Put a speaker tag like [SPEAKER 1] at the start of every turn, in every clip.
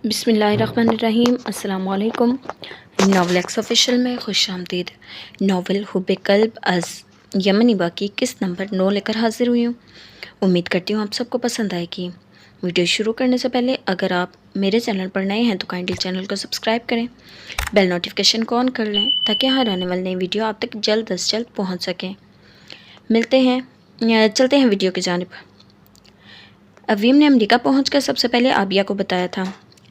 [SPEAKER 1] بسم اللہ الرحمن الرحیم۔ السلام علیکم۔ ناول ایکس آفیشیل میں خوش آمدید۔ ناول حب قلب از یمنی باقی قسط نمبر 9 لے کر حاضر ہوئی ہوں۔ امید کرتی ہوں آپ سب کو پسند آئے گی۔ ویڈیو شروع کرنے سے پہلے اگر آپ میرے چینل پر نئے ہیں تو کائنڈلی چینل کو سبسکرائب کریں، بیل نوٹیفیکیشن کو آن کر لیں تاکہ ہر آنے والی نئی ویڈیو آپ تک جلد از جلد پہنچ سکیں۔ چلتے ہیں ویڈیو کی جانب۔ اویم نے امریکہ پہنچ کر سب سے پہلے عابیہ کو بتایا تھا،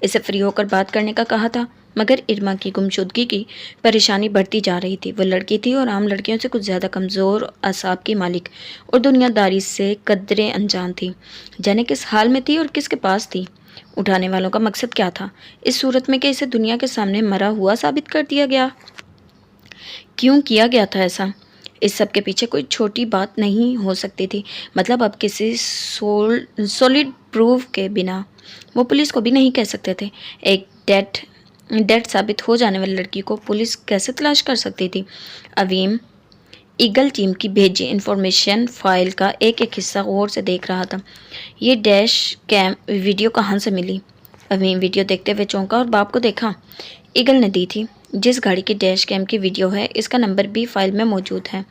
[SPEAKER 1] اسے فری ہو کر بات کرنے کا کہا تھا، مگر ارما کی گمشدگی کی پریشانی بڑھتی جا رہی تھی۔ وہ لڑکی تھی اور عام لڑکیوں سے کچھ زیادہ کمزور اعصاب کی مالک اور دنیا داری سے قدرے انجان تھی۔ جانے کس حال میں تھی اور کس کے پاس تھی؟ اٹھانے والوں کا مقصد کیا تھا؟ اس صورت میں کہ اسے دنیا کے سامنے مرا ہوا ثابت کر دیا گیا؟ کیوں کیا گیا تھا ایسا؟ اس سب کے پیچھے کوئی چھوٹی بات نہیں ہو سکتی تھی۔ مطلب اب کسی سولڈ پروف کے بنا وہ پولیس کو بھی نہیں کہہ سکتے تھے۔ ایک ڈیڈ ثابت ہو جانے والی لڑکی کو پولیس کیسے تلاش کر سکتی تھی؟ اویم ایگل ٹیم کی بھیجی انفارمیشن فائل کا ایک ایک حصہ غور سے دیکھ رہا تھا۔ یہ ڈیش کیم ویڈیو کہاں سے ملی؟ اویم ویڈیو دیکھتے ہوئے چونکا اور باپ کو دیکھا۔ ایگل نے دی تھی۔ جس گاڑی کی ڈیش کیم کی ویڈیو ہے اس کا نمبر بھی فائل میں موجود ہے۔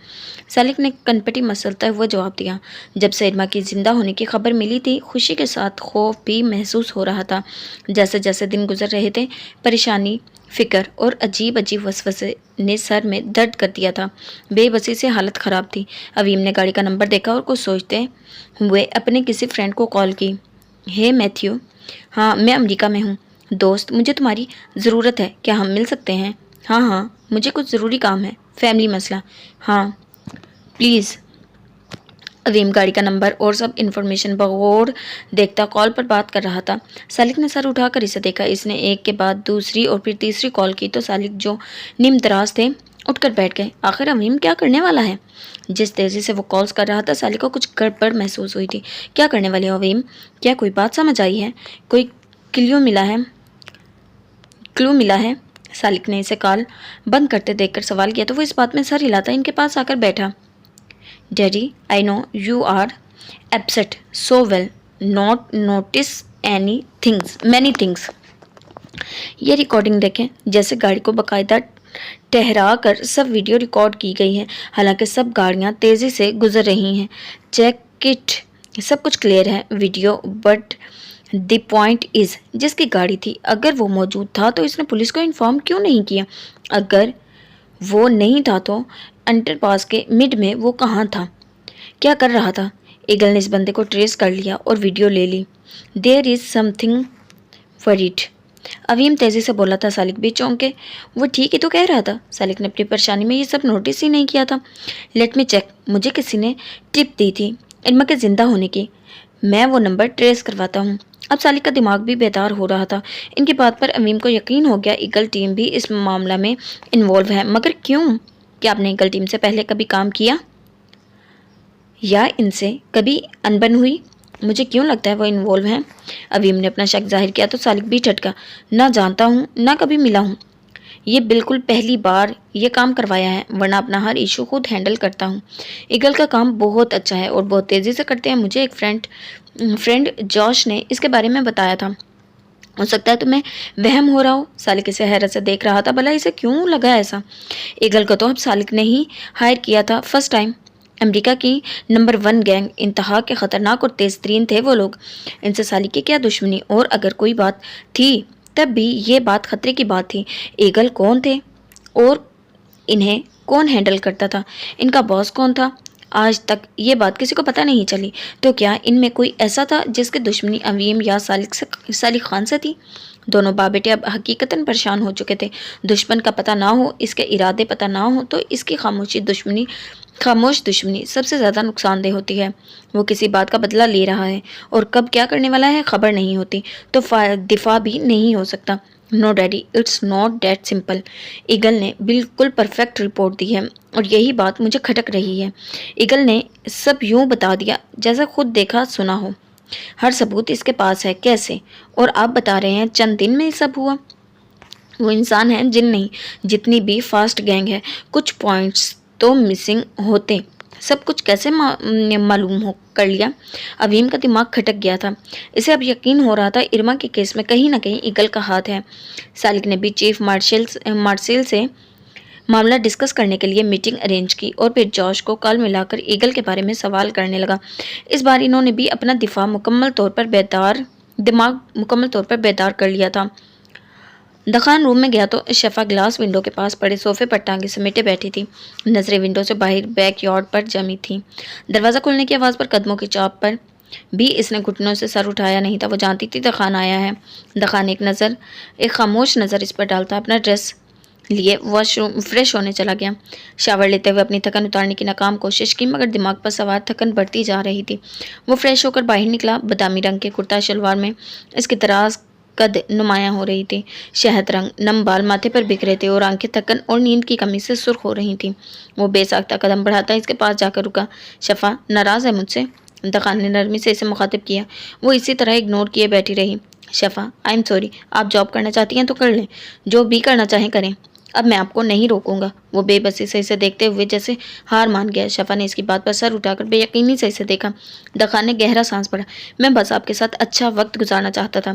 [SPEAKER 1] سالک نے کنپٹی مسلتے ہوئے جواب دیا۔ جب سے ارما کی زندہ ہونے کی خبر ملی تھی، خوشی کے ساتھ خوف بھی محسوس ہو رہا تھا۔ جیسے جیسے دن گزر رہے تھے، پریشانی، فکر اور عجیب وسوسے نے سر میں درد کر دیا تھا۔ بے بسی سے حالت خراب تھی۔ اویم نے گاڑی کا نمبر دیکھا اور کچھ سوچتے ہوئے اپنے کسی فرینڈ کو کال کی۔ ہے میتھیو؟ ہاں، میں امریکہ میں ہوں۔ دوست، مجھے تمہاری ضرورت ہے، کیا ہم مل سکتے ہیں؟ ہاں، مجھے کچھ ضروری کام ہے، فیملی مسئلہ۔ ہاں پلیز۔ اویم گاڑی کا نمبر اور سب انفارمیشن بغور دیکھتا کال پر بات کر رہا تھا۔ سالک نے سر اٹھا کر اسے دیکھا۔ اس نے ایک کے بعد دوسری اور پھر تیسری کال کی تو سالک جو نیم دراز تھے اٹھ کر بیٹھ گئے۔ آخر اویم کیا کرنے والا ہے؟ جس تیزی سے وہ کالز کر رہا تھا، سالک کو کچھ گڑبڑ محسوس ہوئی تھی۔ کیا کرنے والے اویم؟ کیا کوئی بات سمجھ آئی ہے؟ کوئی کلیو ملا ہے؟ سالک نے اسے کال بند کرتے دیکھ کر سوال کیا تو وہ اس بات میں سر ہلاتا ان کے پاس آ کر بیٹھا۔ Daddy, I know you are upset so we'll not notice many things. یہ ریکارڈنگ دیکھیں۔ جیسے گاڑی کو باقاعدہ ٹھہرا کر سب ویڈیو ریکارڈ کی گئی ہے، حالانکہ سب گاڑیاں تیزی سے گزر رہی ہیں۔ چیک اٹ، سب کچھ کلیئر ہے۔ Video but the point is, جس کی گاڑی تھی اگر وہ موجود تھا تو اس نے پولیس کو انفارم کیوں نہیں کیا؟ اگر وہ نہیں تھا تو انڈر پاس کے مڈ میں وہ کہاں تھا؟ کیا کر رہا تھا؟ ایگل نے اس بندے کو ٹریس کر لیا اور ویڈیو لے لی۔ دیر از سم تھنگ وریڈ، اویم تیزی سے بولا تھا۔ سالک بھی چونکے۔ وہ ٹھیک ہی تو کہہ رہا تھا۔ سالک نے اپنی پریشانی میں یہ سب نوٹس ہی نہیں کیا تھا۔ لیٹ می چیک، مجھے کسی نے ٹپ دی تھی ارما کے زندہ ہونے کی، میں وہ نمبر ٹریس کرواتا ہوں۔ اب سالک کا دماغ بھی بیدار ہو رہا تھا۔ ان کی بات پر اویم کو یقین ہو گیا ایگل ٹیم بھی اس معاملہ میں انوالو ہے، مگر کیوں؟ کیا آپ نے ایگل ٹیم سے پہلے کبھی کام کیا یا ان سے کبھی انبن ہوئی؟ مجھے کیوں لگتا ہے وہ انوالو ہیں؟ اویم نے اپنا شک ظاہر کیا تو سالک بھی ٹھٹکا۔ نہ جانتا ہوں، نہ کبھی ملا ہوں۔ یہ بالکل پہلی بار یہ کام کروایا ہے، ورنہ اپنا ہر ایشو خود ہینڈل کرتا ہوں۔ ایگل کا کام بہت اچھا ہے اور بہت تیزی سے کرتے ہیں۔ مجھے ایک فرینڈ جوش نے اس کے بارے میں بتایا تھا۔ ہو سکتا ہے تمہیں وہم ہو رہا ہو۔ سالک اسے حیرت سے دیکھ رہا تھا۔ بھلا اسے کیوں لگا ایسا؟ ایگل کو تو اب سالک نے ہی ہائر کیا تھا، فرسٹ ٹائم۔ امریکہ کی نمبر 1 گینگ، انتہا کے خطرناک اور تیز ترین تھے وہ لوگ۔ ان سے سالک کی کیا دشمنی؟ اور اگر کوئی بات تھی تب بھی یہ بات خطرے کی بات تھی۔ ایگل کون تھے اور انہیں کون ہینڈل کرتا تھا؟ ان کا باس کون تھا؟ آج تک یہ بات کسی کو پتہ نہیں چلی۔ تو کیا ان میں کوئی ایسا تھا جس کی دشمنی اویم یا سالک خان سے تھی؟ دونوں باپ بیٹے اب حقیقتاً پریشان ہو چکے تھے۔ دشمن کا پتہ نہ ہو، اس کے ارادے پتہ نہ ہو تو اس کی خاموش دشمنی سب سے زیادہ نقصان دہ ہوتی ہے۔ وہ کسی بات کا بدلہ لے رہا ہے اور کب کیا کرنے والا ہے خبر نہیں ہوتی، تو دفاع بھی نہیں ہو سکتا۔ No daddy, it's not that simple. Eagle نے بالکل پرفیکٹ رپورٹ دی ہے اور یہی بات مجھے کھٹک رہی ہے۔ ایگل نے سب یوں بتا دیا جیسا خود دیکھا سنا ہو۔ ہر ثبوت اس کے پاس ہے۔ کیسے؟ اور آپ بتا رہے ہیں چند دن میں یہ سب ہوا؟ وہ انسان ہے، جن نہیں۔ جتنی بھی فاسٹ گینگ ہے، کچھ پوائنٹس تو مسنگ ہوتے سب کچھ کیسے معلوم ہو کر لیا؟ اویم کا دماغ کھٹک گیا تھا۔ اسے اب یقین ہو رہا تھا ارما کے کیس میں کہیں نہ کہیں ایگل کا ہاتھ ہے۔ سالک نے بھی چیف مارشل سے معاملہ ڈسکس کرنے کے لیے میٹنگ ارینج کی اور پھر جوش کو کال ملا کر ایگل کے بارے میں سوال کرنے لگا۔ اس بار انہوں نے بھی اپنا دماغ مکمل طور پر بیدار کر لیا تھا۔ دخان روم میں گیا تو شفا گلاس ونڈو کے پاس پڑے صوفے پر ٹانگیں سمیٹے بیٹھی تھی۔ نظریں ونڈو سے باہر بیک یارڈ پر جمی تھیں۔ دروازہ کھلنے کی آواز پر قدموں کی چاپ پر بھی اس نے گھٹنوں سے سر اٹھایا نہیں تھا۔ وہ جانتی تھی دخان آیا ہے۔ دخان ایک خاموش نظر اس پر ڈالتا اپنا ڈریس لیے واش روم فریش ہونے چلا گیا۔ شاور لیتے ہوئے اپنی تھکن اتارنے کی ناکام کوشش کی مگر دماغ پر سوار تھکن بڑھتی جا رہی تھی۔ وہ فریش ہو کر باہر نکلا۔ بادامی رنگ کے کرتا شلوار میں اس کی دراز قد نمایاں ہو رہی تھی۔ شہد رنگ نم بال ماتھے پر بکھرے تھے اور آنکھیں تھکن اور نیند کی کمی سے سرخ ہو رہی تھیں۔ وہ بے ساختہ قدم بڑھاتا اس کے پاس جا کر رکا۔ شفا ناراض ہے مجھ سے؟ دخان نے نرمی سے اسے مخاطب کیا۔ وہ اسی طرح اگنور کیے بیٹھی رہی۔ شفا آئی ایم سوری، آپ جاب کرنا چاہتی ہیں تو کر لیں، جو بھی کرنا چاہیں کریں، اب میں آپ کو نہیں روکوں گا۔ وہ بے بسی سے اسے دیکھتے ہوئے جیسے ہار مان گیا۔ شفا نے اس کی بات پر سر اٹھا کر بے یقینی سے اسے دیکھا۔ دخان نے گہرا سانس پڑا۔ میں بس آپ کے ساتھ اچھا وقت گزارنا چاہتا تھا۔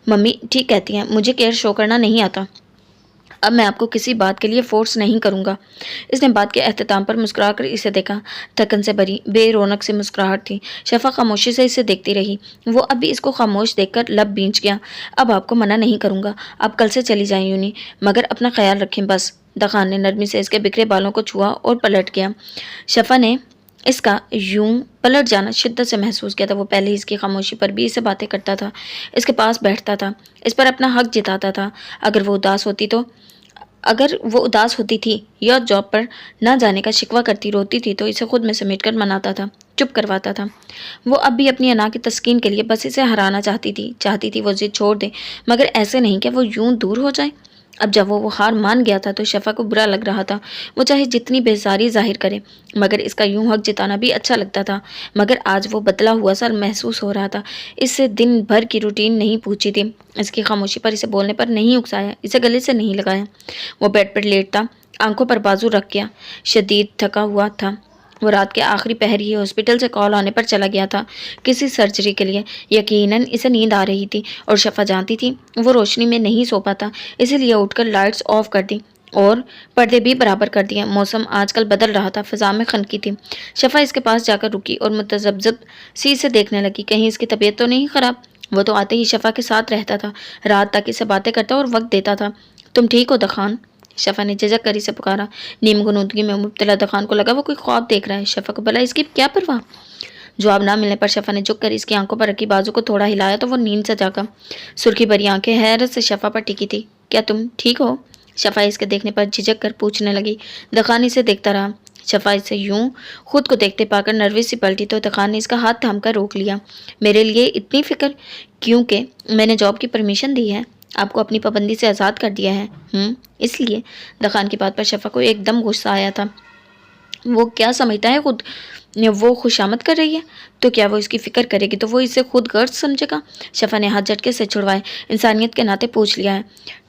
[SPEAKER 1] ممی ٹھیک کہتی ہیں، مجھے کیئر شو کرنا نہیں آتا۔ اب میں آپ کو کسی بات کے لیے فورس نہیں کروں گا۔ اس نے بات کے اختتام پر مسکرا کر اسے دیکھا۔ تھکن سے بھری بے رونق سے مسکراہٹ تھی۔ شفا خاموشی سے اسے دیکھتی رہی۔ وہ اب بھی اس کو خاموش دیکھ کر لب بھینچ گیا۔ اب آپ کو منع نہیں کروں گا، آپ کل سے چلی جائیں یونی، مگر اپنا خیال رکھیں بس۔ دخان نے نرمی سے اس کے بکھرے بالوں کو چھوا اور پلٹ گیا۔ شفا نے اس کا یوں پلٹ جانا شدت سے محسوس کیا تھا۔ وہ پہلے اس کی خاموشی پر بھی اسے باتیں کرتا تھا، اس کے پاس بیٹھتا تھا، اس پر اپنا حق جتاتا تھا۔ اگر وہ اداس ہوتی تھی یا جاب پر نہ جانے کا شکوہ کرتی روتی تھی تو اسے خود میں سمیٹ کر مناتا تھا، چپ کرواتا تھا۔ وہ اب بھی اپنی انا کی تسکین کے لیے بس اسے ہرانا چاہتی تھی وہ ضد چھوڑ دے، مگر ایسے نہیں کہ وہ یوں دور ہو جائے۔ اب جب وہ ہار مان گیا تھا تو شفا کو برا لگ رہا تھا۔ وہ چاہے جتنی بیزاری ظاہر کرے مگر اس کا یوں حق جتانا بھی اچھا لگتا تھا۔ مگر آج وہ بدلا ہوا سا محسوس ہو رہا تھا۔ اس سے دن بھر کی روٹین نہیں پوچھی تھی، اس کی خاموشی پر اسے بولنے پر نہیں اکسایا، اسے گلے سے نہیں لگایا۔ وہ بیڈ پر لیٹتا، آنکھوں پر بازو رکھ گیا، شدید تھکا ہوا تھا۔ وہ رات کے آخری پہر ہی ہاسپٹل سے کال آنے پر چلا گیا تھا کسی سرجری کے لیے۔ یقیناً اسے نیند آ رہی تھی اور شفا جانتی تھی وہ روشنی میں نہیں سو پاتا، اسی لیے اٹھ کر لائٹس آف کر دی اور پردے بھی برابر کر دیے۔ موسم آج کل بدل رہا تھا، فضا میں خنکی تھی۔ شفا اس کے پاس جا کر رکی اور متذبذب سی سے دیکھنے لگی، کہیں اس کی طبیعت تو نہیں خراب۔ وہ تو آتے ہی شفا کے ساتھ رہتا تھا، رات تک اسے باتیں کرتا اور وقت دیتا تھا۔ تم ٹھیک ہو دخان؟ شفا نے جھجک کر اسے پکارا۔ نیم غنودگی میں مبتلا دخان کو لگا وہ کوئی خواب دیکھ رہا ہے۔ شفا کو بھلا اس کی کیا پرواہ؟ جواب نہ ملنے پر شفا نے جھک کر اس کی آنکھوں پر رکھی بازو کو تھوڑا ہلایا تو وہ نیند سے جاگا۔ سرخی بھری آنکھیں حیرت سے شفا پر ٹکی تھی۔ کیا تم ٹھیک ہو؟ شفا اس کے دیکھنے پر جھجک کر پوچھنے لگی۔ دخان اسے دیکھتا رہا۔ شفا اسے یوں خود کو دیکھتے پا کر نروس سی پلٹی تو دخان نے اس کا ہاتھ تھام کر روک لیا۔ میرے لیے اتنی فکر کیونکہ میں نے جاب کی پرمیشن دی ہے، آپ کو اپنی پابندی سے آزاد کر دیا ہے۔ اس لیے دخان کی بات پر شفا کو ایک دم غصہ آیا تھا۔ وہ کیا سمجھتا ہے خود وہ خوشامد کر رہی ہے تو کیا وہ اس کی فکر کرے گی تو وہ اسے خود غرض سمجھے گا؟ شفا نے ہاتھ جھٹکے سے چھڑوائے، انسانیت کے ناطے پوچھ لیا ہے۔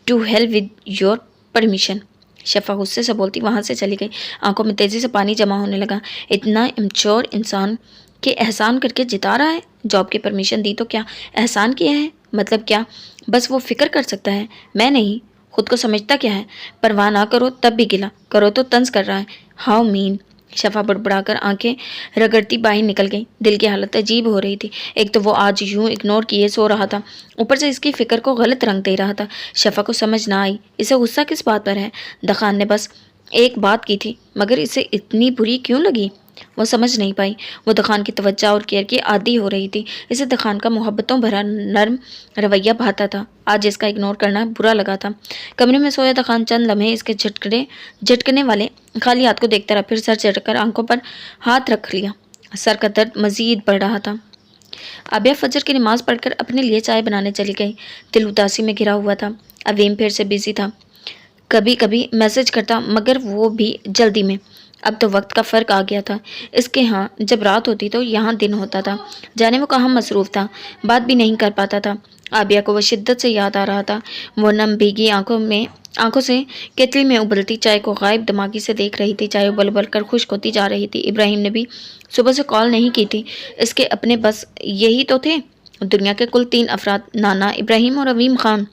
[SPEAKER 1] To hell with your permission, Shifa غصے سے بولتی وہاں سے چلی گئی۔ آنکھوں میں تیزی سے پانی جمع ہونے لگا۔ اتنا امچور انسان کے احسان کر کے جتا رہا ہے۔ جاب کی پرمیشن دی تو کیا احسان کیا ہے؟ مطلب کیا بس وہ فکر کر سکتا ہے، میں نہیں؟ خود کو سمجھتا کیا ہے؟ پرواہ نہ کرو تب بھی گلا کرو تو طنز کر رہا ہے۔ ہاؤ مین! شفا بڑبڑا کر آنکھیں رگڑتی باہر نکل گئی۔ دل کی حالت عجیب ہو رہی تھی۔ ایک تو وہ آج یوں اگنور کیے سو رہا تھا، اوپر سے اس کی فکر کو غلط رنگ دے رہا تھا۔ شفا کو سمجھ نہ آئی اسے غصہ کس بات پر ہے۔ دخان نے بس ایک بات کی تھی مگر اسے اتنی بری کیوں لگی؟ وہ سمجھ نہیں پائی۔ وہ دخان کی توجہ اور کیئر کی عادی ہو رہی تھی۔ اسے دخان کا محبتوں بھرا نرم رویہ بھاتا تھا۔ آج اس کا اگنور کرنا برا لگا تھا۔ کمرے میں سویا دخان چند لمحے اس کے جھٹکنے والے خالی ہاتھ کو دیکھتا رہا، پھر سر چڑھ کر آنکھوں پر ہاتھ رکھ لیا۔ سر کا درد مزید بڑھ رہا تھا۔ عابیہ فجر کی نماز پڑھ کر اپنے لیے چائے بنانے چلی گئی۔ دل اداسی میں گھرا ہوا تھا۔ اویم پھر سے بزی تھا، کبھی کبھی میسج کرتا مگر وہ بھی جلدی میں۔ اب تو وقت کا فرق آ گیا تھا۔ اس کے ہاں جب رات ہوتی تو یہاں دن ہوتا تھا۔ جانے وہ کہاں مصروف تھا، بات بھی نہیں کر پاتا تھا۔ عابیہ کو وہ شدت سے یاد آ رہا تھا۔ وہ نم بھیگی آنکھوں سے کیتلی میں ابلتی چائے کو غائب دماغی سے دیکھ رہی تھی۔ چائے ابل ابل کر خشک ہوتی جا رہی تھی۔ ابراہیم نے بھی صبح سے کال نہیں کی تھی۔ اس کے اپنے بس یہی تو تھے، دنیا کے کل 3 افراد، نانا، ابراہیم اور عویم خان۔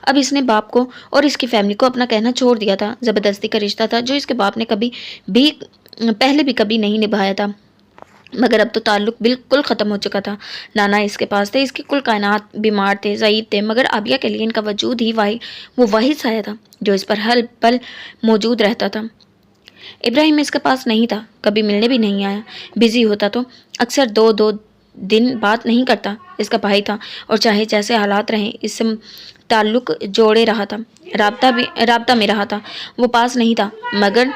[SPEAKER 1] اب اس نے باپ کو اور اس کی فیملی کو اپنا کہنا چھوڑ دیا تھا۔ زبردستی کا رشتہ تھا جو اس کے باپ نے پہلے بھی کبھی نہیں نبھایا تھا، مگر اب تو تعلق بالکل ختم ہو چکا تھا۔ نانا اس کے پاس تھے، اس کی کل کائنات، بیمار تھے، ضعیف تھے، مگر عابیہ کے لیے ان کا وجود ہی وہ واحد سایہ تھا جو اس پر ہر پل موجود رہتا تھا۔ ابراہیم اس کے پاس نہیں تھا، کبھی ملنے بھی نہیں آیا۔ بزی ہوتا تو اکثر 2 دن بات نہیں کرتا۔ اس کا بھائی تھا اور چاہے جیسے حالات رہیں اس سے تعلق جوڑے رہا تھا، رابطہ میں رہا تھا۔ وہ پاس نہیں تھا مگر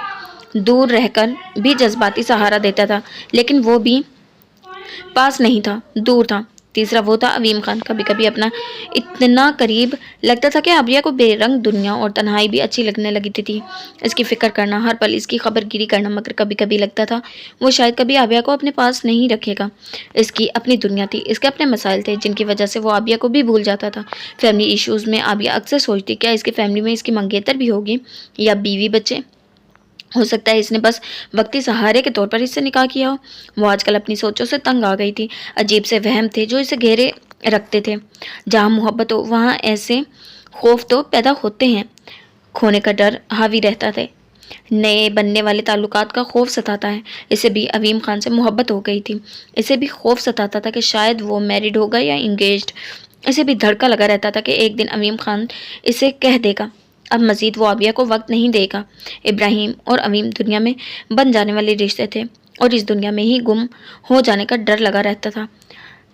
[SPEAKER 1] دور رہ کر بھی جذباتی سہارا دیتا تھا، لیکن وہ بھی پاس نہیں تھا، دور تھا۔ تیسرا وہ تھا عویم خان۔ کبھی کبھی اپنا اتنا قریب لگتا تھا کہ عابیہ کو بے رنگ دنیا اور تنہائی بھی اچھی لگنے لگی تھی۔ اس کی فکر کرنا، ہر پل اس کی خبر گیری کرنا، مگر کبھی کبھی لگتا تھا وہ شاید کبھی عابیہ کو اپنے پاس نہیں رکھے گا۔ اس کی اپنی دنیا تھی، اس کے اپنے مسائل تھے جن کی وجہ سے وہ عابیہ کو بھی بھول جاتا تھا۔ فیملی ایشوز میں عابیہ اکثر سوچتی کیا اس کی فیملی میں اس کی منگیتر بھی ہوگی یا بیوی بچے؟ ہو سکتا ہے اس نے بس وقتی سہارے کے طور پر اس سے نکاح کیا ہو۔ وہ آج کل اپنی سوچوں سے تنگ آ گئی تھی۔ عجیب سے وہم تھے جو اسے گھیرے رکھتے تھے۔ جہاں محبت ہو وہاں ایسے خوف تو پیدا ہوتے ہیں۔ کھونے کا ڈر حاوی رہتا تھا، نئے بننے والے تعلقات کا خوف ستاتا ہے۔ اسے بھی عویم خان سے محبت ہو گئی تھی۔ اسے بھی خوف ستاتا تھا کہ شاید وہ میرڈ ہوگا یا انگیجڈ۔ اسے بھی دھڑکا لگا رہتا تھا کہ ایک دن عویم خان اسے کہہ دے گا اب مزید وہ عابیہ کو وقت نہیں دے گا۔ ابراہیم اور عویم دنیا میں بن جانے والے رشتے تھے اور اس دنیا میں ہی گم ہو جانے کا ڈر لگا رہتا تھا۔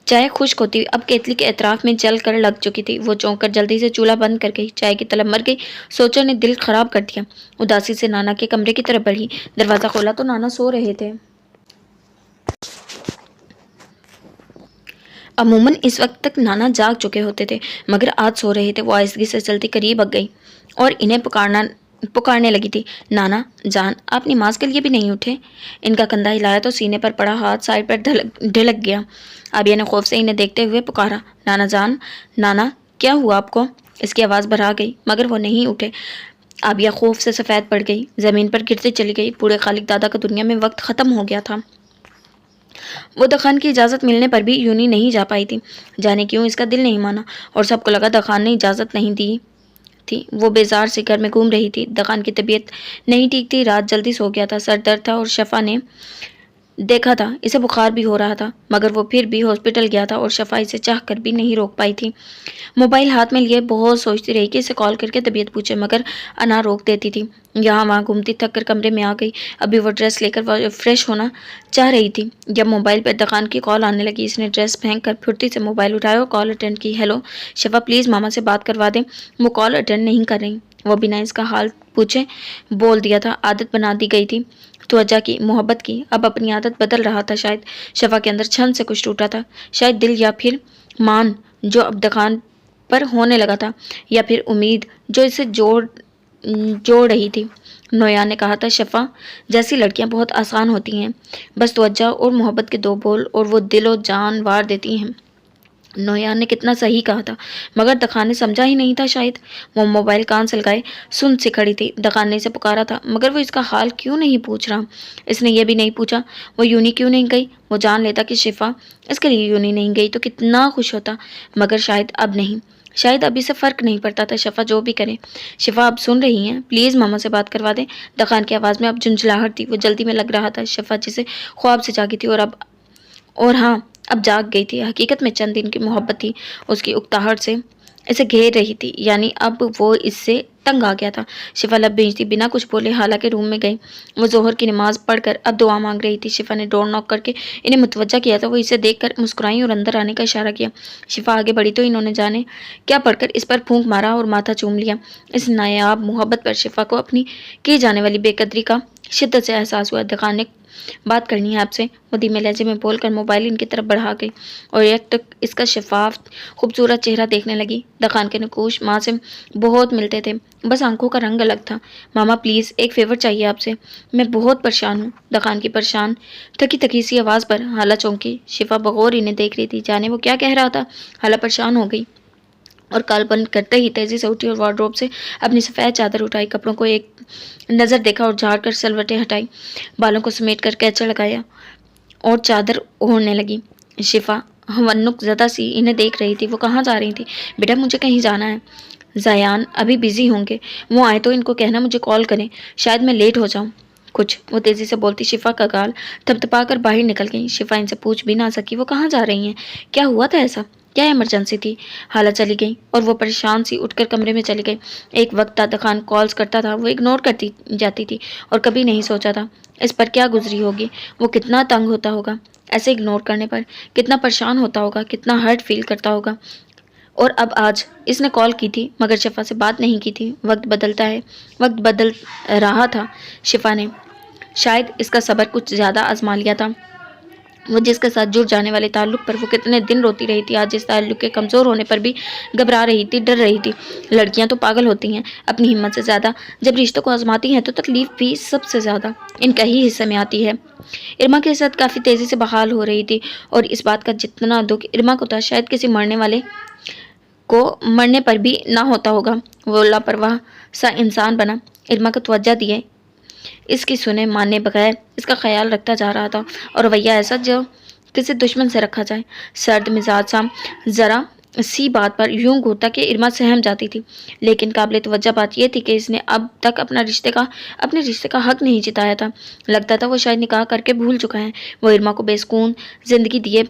[SPEAKER 1] چائے خشک ہوتی اب کیتلی کے اطراف میں جل کر لگ چکی تھی۔ وہ چونک کر جلدی سے چولہا بند کر گئی۔ چائے کی طلب مر گئی۔ سوچوں نے دل خراب کر دیا۔ اداسی سے نانا کے کمرے کی طرف بڑھی۔ دروازہ کھولا تو نانا سو رہے تھے۔ عموماً اس وقت تک نانا جاگ چکے ہوتے تھے مگر آج سو رہے تھے۔ وہ آہستگی سے چلتی قریب گئی اور انہیں پکارنے لگی تھی، نانا جان آپ نماز کے لیے بھی نہیں اٹھے؟ ان کا کندھا ہلایا تو سینے پر پڑا ہاتھ سائڈ پر ڈھلک گیا۔ عابیہ نے خوف سے انہیں دیکھتے ہوئے پکارا، نانا جان، نانا کیا ہوا آپ کو؟ اس کی آواز بھرا گئی مگر وہ نہیں اٹھے۔ عابیہ خوف سے سفید پڑ گئی، زمین پر گرتے چلی گئی۔ بوڑھے خالق دادا کا دنیا میں وقت ختم ہو گیا تھا۔ وہ دخان کی اجازت ملنے پر بھی یونی نہیں جا پائی تھی۔ جانے کیوں اس کا دل نہیں مانا اور سب کو لگا دخان نے اجازت نہیں دی تھی۔ وہ بیزار سے گھر میں گھوم رہی تھی۔ دخان کی طبیعت نہیں ٹھیک تھی، رات جلدی سو گیا تھا، سر درد تھا اور شفا نے دیکھا تھا اسے بخار بھی ہو رہا تھا مگر وہ پھر بھی ہاسپٹل گیا تھا اور شفا اسے چاہ کر بھی نہیں روک پائی تھی۔ موبائل ہاتھ میں لیے بہت سوچتی رہی کہ اسے کال کر کے طبیعت پوچھے مگر انا روک دیتی تھی۔ یہاں وہاں گھومتی تھک کر کمرے میں آ گئی۔ ابھی وہ ڈریس لے کر فریش ہونا چاہ رہی تھی جب موبائل پر دخان کی کال آنے لگی۔ اس نے ڈریس پھینک کر پھرتی سے موبائل اٹھایا اور کال اٹینڈ کی۔ ہیلو شفا، پلیز ماما سے بات کروا دیں، وہ کال اٹینڈ نہیں کر رہی۔ وہ بنا اس کا حال پوچھے بول دیا تھا، عادت بنا دی گئی تھی توجہ کی، محبت کی۔ اب اپنی عادت بدل رہا تھا۔ شاید شفا کے اندر چھن سے کچھ ٹوٹا تھا، شاید دل یا پھر مان جو اب دخان پر ہونے لگا تھا، یا پھر امید جو اسے جوڑ رہی تھی۔ نویان نے کہا تھا شفا جیسی لڑکیاں بہت آسان ہوتی ہیں، بس توجہ اور محبت کے 2 بول اور وہ دل و جان وار دیتی ہیں۔ نویان نے کتنا صحیح کہا تھا مگر دخان نے سمجھا ہی نہیں تھا شاید۔ وہ موبائل کان سے لگائے سن سے کھڑی تھی۔ دخان نے اسے پکارا تھا مگر وہ اس کا حال کیوں نہیں پوچھ رہا؟ اس نے یہ بھی نہیں پوچھا وہ یونی کیوں نہیں گئی۔ وہ جان لیتا کہ شفا اس کے لیے یونی نہیں گئی تو کتنا خوش ہوتا، مگر شاید اب نہیں، شاید اب اسے فرق نہیں پڑتا تھا شفا جو بھی کرے۔ شفا آپ سن رہی ہیں، پلیز ماما سے بات کروا دیں۔ دخان کی آواز میں اب جھنجھلاہٹ تھی، وہ جلدی میں لگ رہا تھا شفا جسے خواب سے جاگی تھی اور ہاں اب جاگ گئی تھی۔ حقیقت میں چند دن کی محبت تھی، اس کی اکتاہٹ سے اسے گھیر رہی تھی، یعنی اب وہ اس سے تنگ آ گیا تھا۔ شفا لب بھیجتی بنا کچھ بولے حالانکہ روم میں گئی۔ وہ ظہر کی نماز پڑھ کر اب دعا مانگ رہی تھی۔ شفا نے ڈور ناک کر کے انہیں متوجہ کیا تھا۔ وہ اسے دیکھ کر مسکرائیں اور اندر آنے کا اشارہ کیا۔ شفا آگے بڑھی تو انہوں نے جانے کیا پڑھ کر اس پر پھونک مارا اور ماتھا چوم لیا۔ اس نایاب محبت پر شفا کو اپنی کی جانے والی بے قدری کا شدت سے احساس ہوا۔ دخان نے بات کرنی ہے آپ سے، وہ دھیمے لہجے میں بول کر موبائل ان کی طرف بڑھا گئی اور یک تک اس کا شفاف خوبصورت چہرہ دیکھنے لگی۔ دخان کے نقوش ماں سے بہت ملتے تھے، بس آنکھوں کا رنگ الگ تھا۔ ماما پلیز ایک فیور چاہیے آپ سے، میں بہت پریشان ہوں۔ دکان کی پریشان تھکی تھکی سی آواز پر حالہ چونکی۔ شفا بغور انہیں دیکھ رہی تھی، جانے وہ کیا کہہ رہا تھا۔ حالہ پریشان ہو گئی اور کال بند کرتے ہی تیزی سے اٹھی اور وارڈروب سے اپنی سفید چادر اٹھائی، کپڑوں کو ایک نظر دیکھا اور جھاڑ کر سلوٹیں ہٹائی، بالوں کو سمیٹ کر کیچڑ لگایا اور چادر اوڑھنے لگی۔ شفا ہونک زدہ سی انہیں دیکھ رہی تھی۔ وہ کہاں جا رہی تھی؟ بیٹا مجھے کہیں جانا ہے، زیان ابھی بزی ہوں گے، وہ آئے تو ان کو کہنا مجھے کال کریں، شاید میں لیٹ ہو جاؤں کچھ۔ وہ تیزی سے بولتی شفا کا گال تھپتھپا کر باہر نکل گئی۔ شفا ان سے پوچھ بھی نہ سکی وہ کہاں جا رہی ہیں، کیا ہوا تھا ایسا، کیا ایمرجنسی تھی؟ حالہ چلی گئی اور وہ پریشان سی اٹھ کر کمرے میں چلی گئی۔ ایک وقت دادا خان کالز کرتا تھا، وہ اگنور کرتی جاتی تھی اور کبھی نہیں سوچا تھا اس پر کیا گزری ہوگی، وہ کتنا تنگ ہوتا ہوگا ایسے اگنور کرنے پر، کتنا پریشان ہوتا ہوگا، کتنا ہرٹ فیل کرتا ہوگا۔ اور اب آج اس نے کال کی تھی مگر شفا سے بات نہیں کی تھی۔ وقت بدلتا ہے، وقت بدل رہا تھا۔ شفا نے شاید اس کا صبر کچھ زیادہ آزما لیا تھا۔ وہ جس کے ساتھ جڑ جانے والے تعلق پر وہ کتنے دن روتی رہی تھی، آج اس تعلق کے کمزور ہونے پر بھی گھبرا رہی تھی، ڈر رہی تھی۔ لڑکیاں تو پاگل ہوتی ہیں اپنی ہمت سے زیادہ، جب رشتوں کو آزماتی ہیں تو تکلیف بھی سب سے زیادہ ان کا ہی حصے میں آتی ہے۔ ارما کی صحت کافی تیزی سے بحال ہو رہی تھی اور اس بات کا جتنا دکھ ارما کو تھا شاید کسی مرنے والے کو مرنے پر بھی نہ ہوتا ہوگا۔ وہ لاپرواہ سا انسان بنا، ارما کو توجہ دیے اس کی سنے مانے بغیر اس کا خیال رکھتا جا رہا تھا، اور رویہ ایسا جو کسی دشمن سے رکھا جائے۔ سرد مزاج سا ذرا سی بات پر یوں گھورتا کہ ارما سہم جاتی تھی، لیکن قابل توجہ بات یہ تھی کہ اس نے اب تک اپنے رشتے کا حق نہیں جتایا تھا۔ لگتا تھا وہ شاید نکاح کر کے بھول چکا ہے۔ وہ ارما کو بے سکون زندگی دیے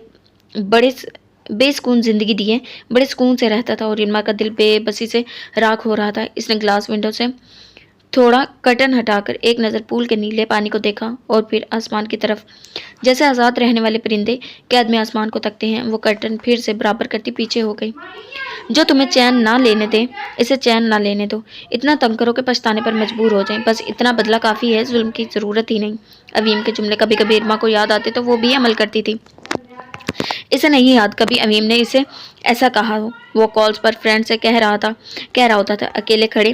[SPEAKER 1] بڑے سکون سے رہتا تھا اور ارما کا دل بے بسی سے راکھ ہو رہا تھا۔ اس نے گلاس ونڈو سے تھوڑا کرٹن ہٹا کر ایک نظر پول کے نیلے پانی کو دیکھا اور پھر آسمان کی طرف، جیسے آزاد رہنے والے پرندے قید میں آسمان کو تکتے ہیں۔ وہ کرٹن پھر سے برابر کرتی پیچھے ہو گئی۔ جو تمہیں چین نہ لینے دے اسے چین نہ لینے دو، اتنا تنگ کرو کہ پچھتانے پر مجبور ہو جائیں، بس اتنا بدلہ کافی ہے، ظلم کی ضرورت ہی نہیں۔ اویم کے جملے کبھی کبھی ارما کو یاد آتے تو وہ بھی عمل کرتی تھی۔ اسے نہیں یاد کبھی اویم نے اسے ایسا کہا ہو۔ وہ کالز پر فرینڈ سے کہہ رہا ہوتا تھا، اکیلے کھڑے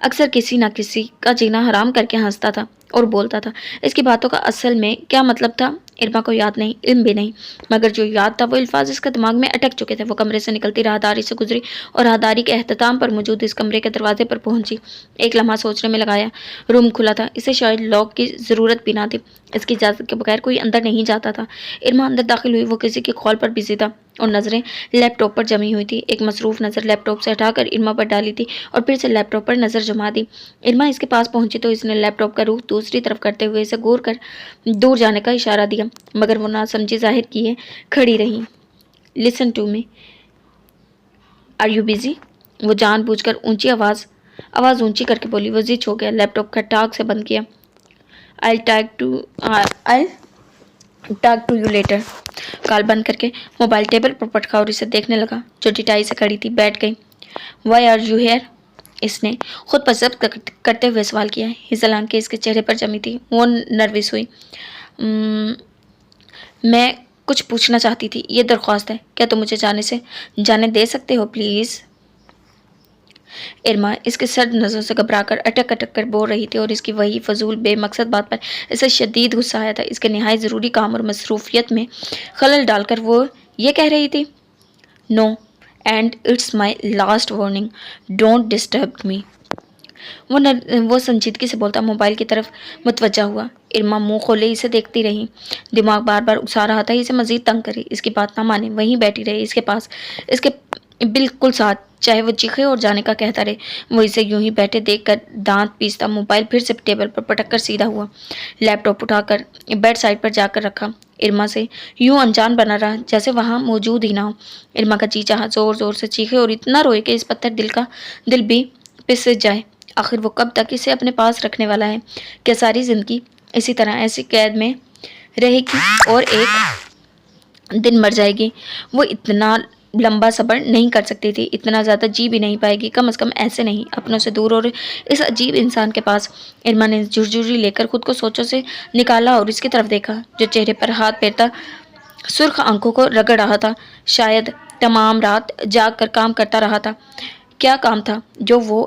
[SPEAKER 1] اکثر کسی نہ کسی کا جینا حرام کر کے ہنستا تھا اور بولتا تھا۔ اس کی باتوں کا اصل میں کیا مطلب تھا ارما کو یاد نہیں، علم بھی نہیں، مگر جو یاد تھا وہ الفاظ اس کے دماغ میں اٹک چکے تھے۔ وہ کمرے سے نکلتی راہداری سے گزری اور راہداری کے اختتام پر موجود اس کمرے کے دروازے پر پہنچی۔ ایک لمحہ سوچنے میں لگایا۔ روم کھلا تھا، اسے شاید لاک کی ضرورت بھی نہ تھی، اس کی اجازت کے بغیر کوئی اندر نہیں جاتا تھا۔ ارما اندر داخل ہوئی، وہ کسی کی کال پر بزی تھا اور نظریں لیپ ٹاپ پر جمی ہوئی تھی۔ ایک مصروف نظر لیپ ٹاپ سے ہٹا کر ارما پر ڈالی تھی اور پھر سے لیپ ٹاپ پر نظر جما دی۔ ارما اس کے پاس پہنچی تو اس نے لیپ ٹاپ کا رخ دوسری طرف کرتے ہوئے اسے گور کر دور جانے کا اشارہ دیا، مگر وہ نہ سمجھی ظاہر کیے کھڑی رہی۔ Listen to me, are you busy? وہ جان بوجھ کر آواز اونچی کر کے بولی۔ وہ زچ ہو گیا، لیپ ٹاپ کھٹاک سے بند کیا۔ I'll talk to you later۔ کال بند کر کے موبائل ٹیبل پر پٹکا اور اسے دیکھنے لگا جو ٹٹائی سے کھڑی تھی۔ بیٹھ گئی۔ Why are you here؟ اس نے خود پر ضبط کرتے ہوئے سوال کیا۔ ہزل آنکھیں اس کے چہرے پر جمی تھی۔ وہ نروس ہوئی۔ میں کچھ پوچھنا چاہتی تھی، یہ درخواست ہے، کیا تم مجھے جانے دے سکتے ہو پلیز؟ ارما اس کے سرد نظروں سے گھبرا کر اٹک کر بول رہی تھی اور اس کی وہی فضول بے مقصد بات پر اسے شدید غصہ آیا تھا۔ اس کے نہایت ضروری کام اور مصروفیت میں خلل ڈال کر وہ یہ کہہ رہی تھی، no and it's my last warning, don't disturb me. وہ سنجیدگی سے بولتا موبائل کی طرف متوجہ ہوا۔ ارما منہ کھولے اسے دیکھتی رہی، دماغ بار بار اکسا رہا تھا اسے مزید تنگ کرے، اس کی بات نہ مانے، وہیں بیٹھی رہے اس کے پاس، اس کے بالکل ساتھ، چاہے وہ چیخے اور جانے کا کہتا رہے۔ وہ اسے یوں ہی بیٹھے دیکھ کر دانت پیستا موبائل پھر سے ٹیبل پر پٹک کر سیدھا ہوا، لیپ ٹاپ اٹھا کر بیڈ سائڈ پر جا کر رکھا۔ ارما سے یوں انجان بنا رہا جیسے وہاں موجود ہی نہ ہو۔ ارما کا جی چاہا زور زور سے چیخے اور اتنا روئے کہ اس پتھر دل بھی پس جائے۔ آخر وہ کب تک اسے اپنے پاس رکھنے والا ہے؟ کیا ساری زندگی اسی طرح ایسی قید میں رہے گی اور ایک دن مر جائے گی؟ وہ اتنا لمبا صبر نہیں کر سکتی تھی، اتنا زیادہ جی بھی نہیں پائے گی، کم از کم ایسے نہیں، اپنوں سے دور اور اس عجیب انسان کے پاس۔ ارما نے جھرجھری لے کر خود کو سوچوں سے نکالا اور اس کی طرف دیکھا جو چہرے پر ہاتھ پھیرتا سرخ آنکھوں کو رگڑ رہا تھا۔ شاید تمام رات جاگ کر کام کرتا رہا تھا۔ کیا کام تھا جو وہ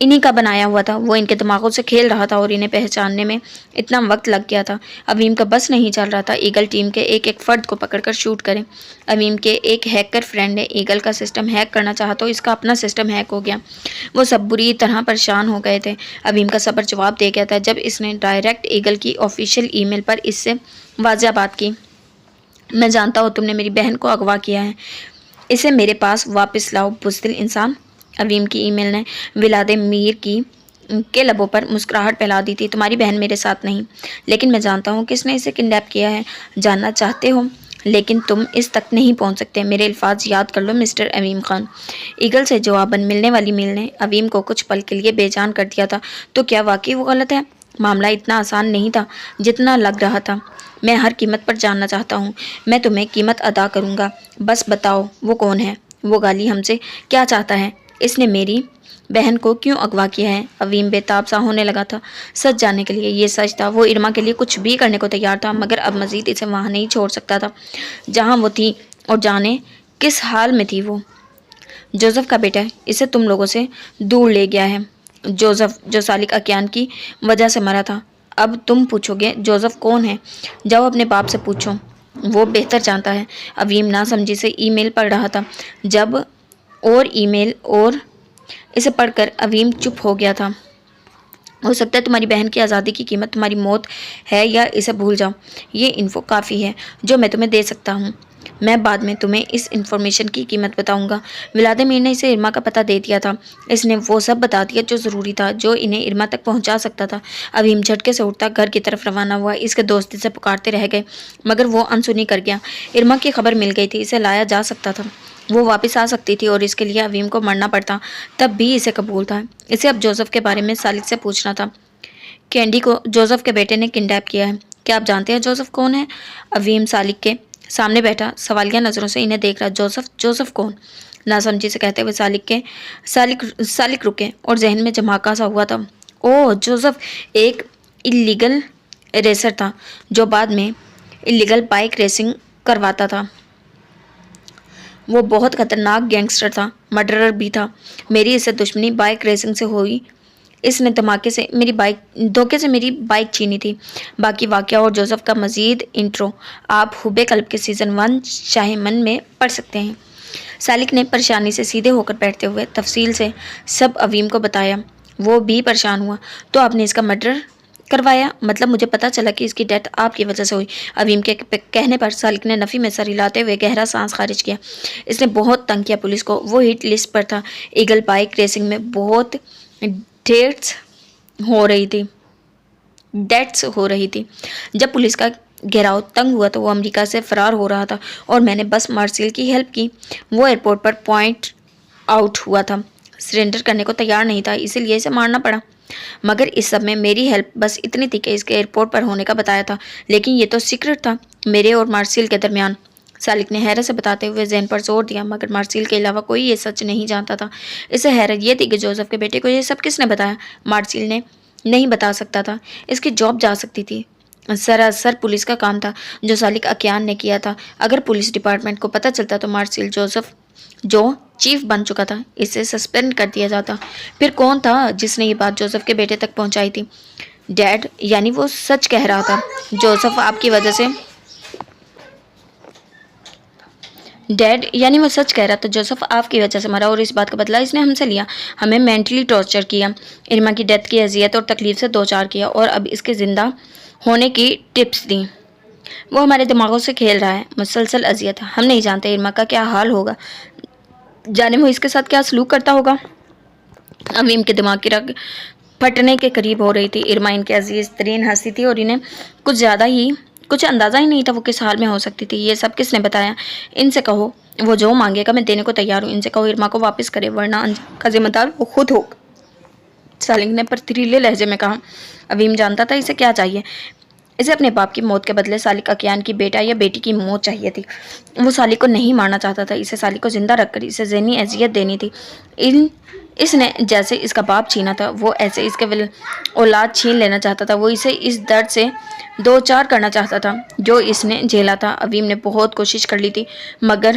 [SPEAKER 1] انہی کا بنایا ہوا تھا، وہ ان کے دماغوں سے کھیل رہا تھا اور انہیں پہچاننے میں اتنا وقت لگ گیا تھا۔ اویم کا بس نہیں چل رہا تھا ایگل ٹیم کے ایک ایک فرد کو پکڑ کر شوٹ کریں۔ اویم کے ایک ہیکر فرینڈ نے ایگل کا سسٹم ہیک کرنا چاہا تو اس کا اپنا سسٹم ہیک ہو گیا۔ وہ سب بری طرح پریشان ہو گئے تھے۔ اویم کا صبر جواب دے گیا تھا جب اس نے ڈائریکٹ ایگل کی آفیشیل ای میل پر اس سے واضح بات کی۔ میں جانتا ہوں تم نے میری بہن کو اغوا کیا ہے، اسے میرے پاس واپس لاؤ بزدل انسان۔ اویم کی ای میل نے ولادیمیر کے لبوں پر مسکراہٹ پھیلا دی تھی۔ تمہاری بہن میرے ساتھ نہیں، لیکن میں جانتا ہوں کس نے اسے کڈنیپ کیا ہے۔ جاننا چاہتے ہو لیکن تم اس تک نہیں پہنچ سکتے۔ میرے الفاظ یاد کر لو مسٹر اویم خان۔ ایگل سے جواباً ملنے والی میل نے اویم کو کچھ پل کے لیے بے جان کر دیا تھا۔ تو کیا واقعی وہ غلط ہے؟ معاملہ اتنا آسان نہیں تھا جتنا لگ رہا تھا۔ میں ہر قیمت پر جاننا چاہتا ہوں۔ میں تمہیں قیمت ادا کروں گا، بس بتاؤ وہ کون ہے؟ وہ گالی ہم سے کیا چاہتا ہے؟ اس نے میری بہن کو کیوں اغوا کیا ہے؟ اویم بے تاب سا ہونے لگا تھا سچ جاننے کے لیے۔ یہ سچ تھا، وہ ارما کے لیے کچھ بھی کرنے کو تیار تھا، مگر اب مزید اسے وہاں نہیں چھوڑ سکتا تھا جہاں وہ تھی، اور جانے کس حال میں تھی وہ۔ جوزف کا بیٹا اسے تم لوگوں سے دور لے گیا ہے۔ جوزف جو سالک اکیان کی وجہ سے مرا تھا۔ اب تم پوچھو گے جوزف کون ہے؟ جاؤ اپنے باپ سے پوچھو، وہ بہتر جانتا ہے۔ اویم ناسمجھی سے ای میل پڑھ رہا تھا جب اور ای میل اور اسے پڑھ کر اویم چپ ہو گیا تھا۔ ہو سکتا ہے تمہاری بہن کی آزادی کی قیمت تمہاری موت ہے، یا اسے بھول جاؤ۔ یہ انفو کافی ہے جو میں تمہیں دے سکتا ہوں۔ میں بعد میں تمہیں اس انفارمیشن کی قیمت بتاؤں گا۔ ولادیمیر نے اسے ارما کا پتہ دے دیا تھا۔ اس نے وہ سب بتا دیا جو ضروری تھا، جو انہیں ارما تک پہنچا سکتا تھا۔ اویم جھٹکے سے اٹھتا گھر کی طرف روانہ ہوا۔ اس کے دوست اسے پکارتے رہ گئے مگر وہ انسنی کر گیا۔ ارما کی خبر مل گئی تھی، اسے لایا جا سکتا تھا، وہ واپس آ سکتی تھی، اور اس کے لیے اویم کو مرنا پڑتا تب بھی اسے قبول تھا۔ اسے اب جوزف کے بارے میں سالک سے پوچھنا تھا۔ کینڈی کو جوزف کے بیٹے نے کڈنیپ کیا ہے۔ کیا آپ جانتے ہیں جوزف کون ہے؟ اویم سالک کے سامنے بیٹھا سوالیہ نظروں سے انہیں دیکھ رہا۔ جوزف کون؟ ناسمجھی سے کہتے ہوئے سالک رکے اور ذہن میں جھماکا سا ہوا تھا۔ اوہ، جوزف ایک اللیگل ریسر تھا جو بعد میں اللیگل بائک ریسنگ کرواتا تھا۔ وہ بہت خطرناک گینگسٹر تھا، مرڈرر بھی تھا۔ میری اس سے دشمنی بائک ریسنگ سے ہوئی۔ اس نے دھوکے سے میری بائک چھینی تھی۔ باقی واقعہ اور جوزف کا مزید انٹرو آپ حب قلب کے سیزن 1 شاہ من میں پڑھ سکتے ہیں۔ سالک نے پریشانی سے سیدھے ہو کر بیٹھتے ہوئے تفصیل سے سب اویم کو بتایا۔ وہ بھی پریشان ہوا۔ تو آپ نے اس کا مرڈر کروایا؟ مطلب مجھے پتا چلا کہ اس کی ڈیتھ آپ کی وجہ سے ہوئی۔ اویم کے کہنے پر سالک نے نفی میں سر ہلاتے ہوئے گہرا سانس خارج کیا۔ اس نے بہت تنگ کیا پولیس کو، وہ ہٹ لسٹ پر تھا۔ ایگل بائک ریسنگ میں بہت ڈیتھس ہو رہی تھی۔ جب پولیس کا گھیراؤ تنگ ہوا تو وہ امریکہ سے فرار ہو رہا تھا، اور میں نے بس مارسیل کی ہیلپ کی۔ وہ ایئرپورٹ پر پوائنٹ آؤٹ ہوا تھا، سرنڈر کرنے کو تیار نہیں تھا، اسی لیے اسے مارنا پڑا۔ مگر اس سب میں میری ہیلپ بس اتنی تھی کہ اس کے ایئرپورٹ پر ہونے کا بتایا تھا، لیکن یہ تو سیکرٹ تھا میرے اور مارسیل کے درمیان۔ سالک نے حیرت سے بتاتے ہوئے ذہن پر زور دیا، مگر مارسیل کے علاوہ کوئی یہ سچ نہیں جانتا تھا۔ اسے حیرت یہ تھی کہ جوزف کے بیٹے کو یہ سب کس نے بتایا؟ مارسیل نے نہیں بتا سکتا تھا، اس کی جاب جا سکتی تھی۔ سراسر پولیس کا کام تھا جو سالک اکیان نے کیا تھا۔ اگر پولیس ڈپارٹمنٹ کو پتہ چلتا تو مارسیل جوزف جو چیف بن چکا تھا اسے سسپینڈ کر دیا جاتا۔ پھر کون تھا جس نے یہ بات جوزف کے بیٹے تک پہنچائی تھی؟ ڈیڈ، یعنی وہ سچ کہہ رہا تھا۔ جوزف آپ کی وجہ سے مرا، اور اس بات کا بدلہ اس نے ہم سے لیا، ہمیں مینٹلی ٹارچر کیا، ارما کی ڈیتھ کی اذیت اور تکلیف سے دوچار کیا، اور اب اس کے زندہ ہونے کی ٹپس دیں۔ وہ ہمارے دماغوں سے کھیل رہا ہے، مسلسل اذیت۔ ہم نہیں جانتے ارما کا کیا حال ہوگا، جانے وہ اس کے ساتھ کیا سلوک کرتا ہوگا۔ اویم کے دماغ کی رگ پھٹنے کے قریب ہو رہی تھی۔ ارما ان کی عزیز ترین ہستی تھی، اور انہیں کچھ اندازہ ہی نہیں تھا وہ کس حال میں ہو سکتی تھی۔ یہ سب کس نے بتایا؟ ان سے کہو، وہ جو مانگے گا میں دینے کو تیار ہوں۔ ان سے کہو ارما کو واپس کرے، ورنہ انجام کا ذمہ دار وہ خود ہوگا۔ سالک نے پرتھریلے لہجے میں کہا۔ اویم جانتا تھا اسے کیا چاہیے۔ اسے اپنے باپ کی موت کے بدلے سالک اکیان کی بیٹا یا بیٹی کی موت چاہیے تھی۔ وہ سالک کو نہیں مارنا چاہتا تھا، اسے سالک کو زندہ رکھ کر اسے ذہنی اذیت دینی تھی۔ اس نے جیسے اس کا باپ چھینا تھا، وہ ایسے اس کے اولاد چھین لینا چاہتا تھا۔ وہ اسے اس درد سے دوچار کرنا چاہتا تھا جو اس نے جھیلا تھا۔ اویم نے بہت کوشش کر لی تھی، مگر